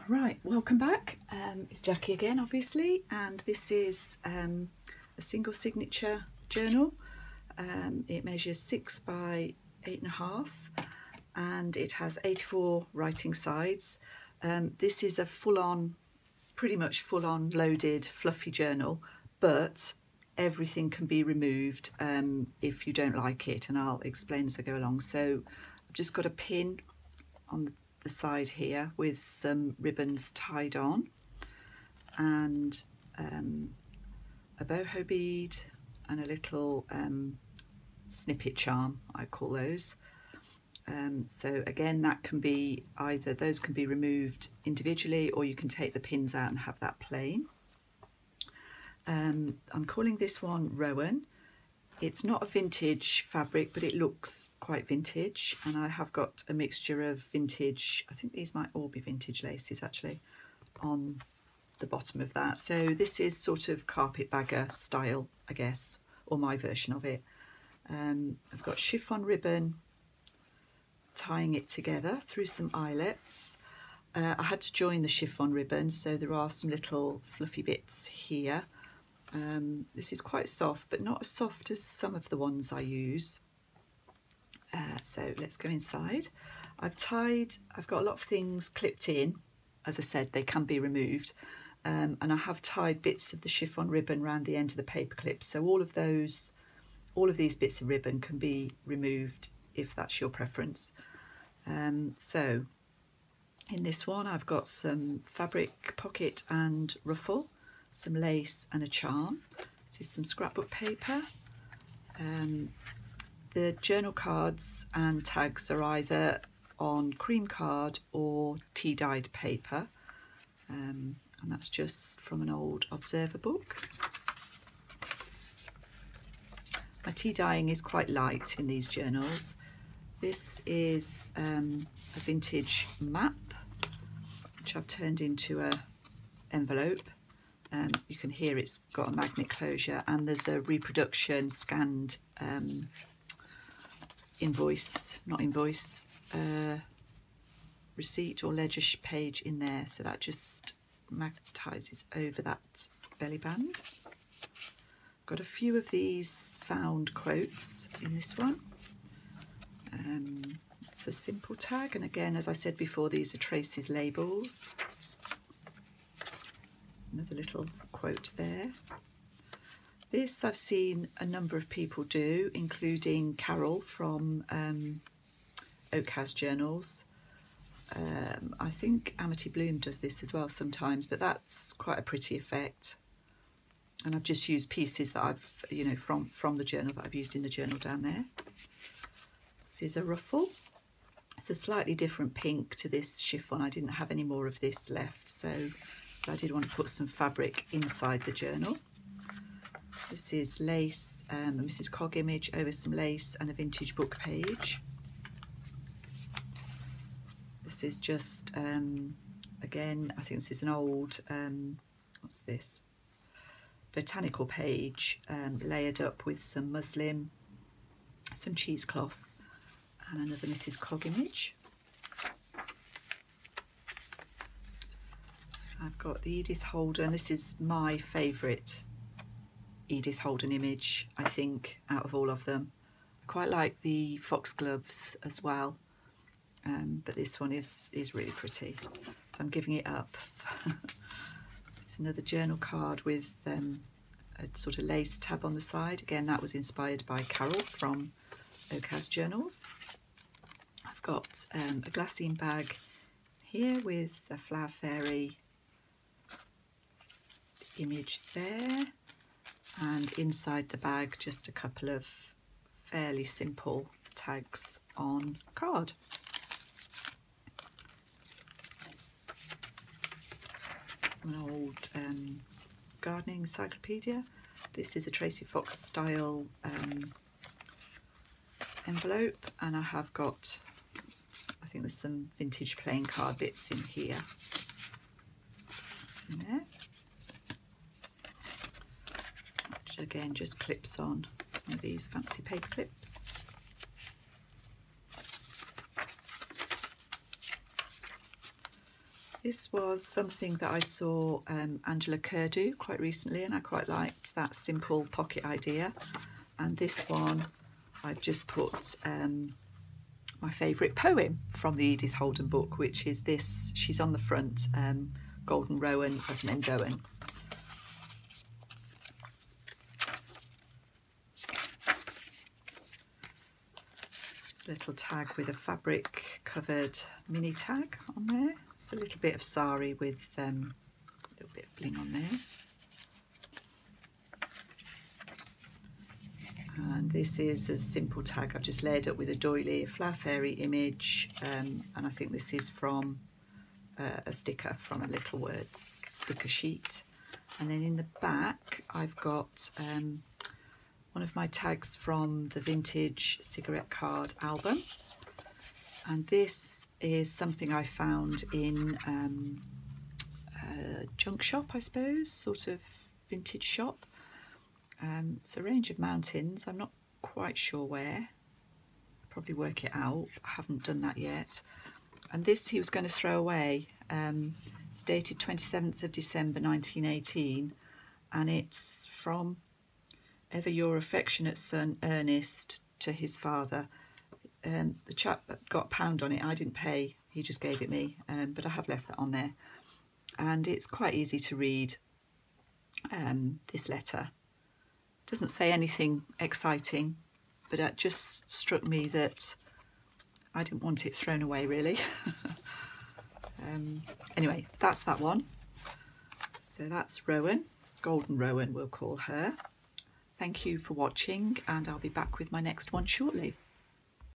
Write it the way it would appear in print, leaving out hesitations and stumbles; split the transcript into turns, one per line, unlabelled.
Right, welcome back. It's Jackie again, obviously, and this is a single signature journal. It measures 6 by 8.5 and it has 84 writing sides. This is a full-on, pretty much full-on loaded fluffy journal, but everything can be removed if you don't like it, and I'll explain as I go along. So I've just got a pin on the side here with some ribbons tied on, and a boho bead and a little snippet charm, I call those. So again, that can be either, those can be removed individually, or you can take the pins out and have that plain. I'm calling this one Rowan. It's not a vintage fabric, but it looks quite vintage, and I have got a mixture of vintage, I think these might all be vintage laces actually, on the bottom of that. So this is sort of carpetbagger style, I guess, or my version of it. I've got chiffon ribbon tying it together through some eyelets. I had to join the chiffon ribbon, so there are some little fluffy bits here. This is quite soft, but not as soft as some of the ones I use. So let's go inside. I've got a lot of things clipped in. As I said, they can be removed. And I have tied bits of the chiffon ribbon around the end of the paper clips. So all of these bits of ribbon can be removed if that's your preference. So in this one, I've got some fabric pocket and ruffle, some lace and a charm. This is some scrapbook paper. The journal cards and tags are either on cream card or tea dyed paper, and that's just from an old Observer book. My tea dyeing is quite light in these journals. This is a vintage map which I've turned into a envelope. You can hear it's got a magnet closure, and there's a reproduction scanned receipt or ledger page in there, so that just magnetizes over that belly band. Got a few of these found quotes in this one. It's a simple tag, and again, as I said before, these are Tracy's labels. Another little quote there. This I've seen a number of people do, including Carol from Oak House Journals. I think Amity Bloom does this as well sometimes, but that's quite a pretty effect. And I've just used pieces that I've, from the journal that I've used in the journal down there. This is a ruffle. It's a slightly different pink to this chiffon. I didn't have any more of this left, so I did want to put some fabric inside the journal. This is lace, a Mrs. Cog image over some lace and a vintage book page. This is just, again, I think this is an old, what's this? Botanical page, layered up with some muslin, some cheesecloth, and another Mrs. Cog image. I've got the Edith Holden. This is my favourite Edith Holden image, I think, out of all of them. I quite like the foxgloves as well, but this one is really pretty, so I'm giving it up. This is another journal card with a sort of lace tab on the side. Again, that was inspired by Carol from Oak House Journals. I've got a glassine bag here with a flower fairy image there, and inside the bag just a couple of fairly simple tags on card. An old gardening encyclopedia. This is a Tracy Fox style envelope, and I have got, I think there's some vintage playing card bits in here. It's in there. Which again just clips on one of these fancy paper clips. This was something that I saw Angela Kerr do quite recently, and I quite liked that simple pocket idea. And this one, I've just put my favourite poem from the Edith Holden book, which is this. She's on the front, Golden Rowan of Mendoan. It's a little tag with a fabric covered mini tag on there. It's a little bit of sari with a little bit of bling on there. And this is a simple tag I've just laid up with a doily, a flower fairy image, and I think this is from a sticker from a Little Words sticker sheet. And then in the back I've got one of my tags from the vintage cigarette card album, and this is something I found in a junk shop, I suppose, sort of vintage shop. It's a range of mountains. I'm not quite sure where. I'll probably work it out. I haven't done that yet. And this he was going to throw away. It's dated 27th of December 1918, and it's from Ever Your Affectionate Son Ernest to his father. The chap got £1 on it. I didn't pay. He just gave it me, but I have left that on there. And it's quite easy to read, this letter. Doesn't say anything exciting, but it just struck me that I didn't want it thrown away, really. Anyway, that's that one. So that's Rowan, Golden Rowan we'll call her. Thank you for watching, and I'll be back with my next one shortly.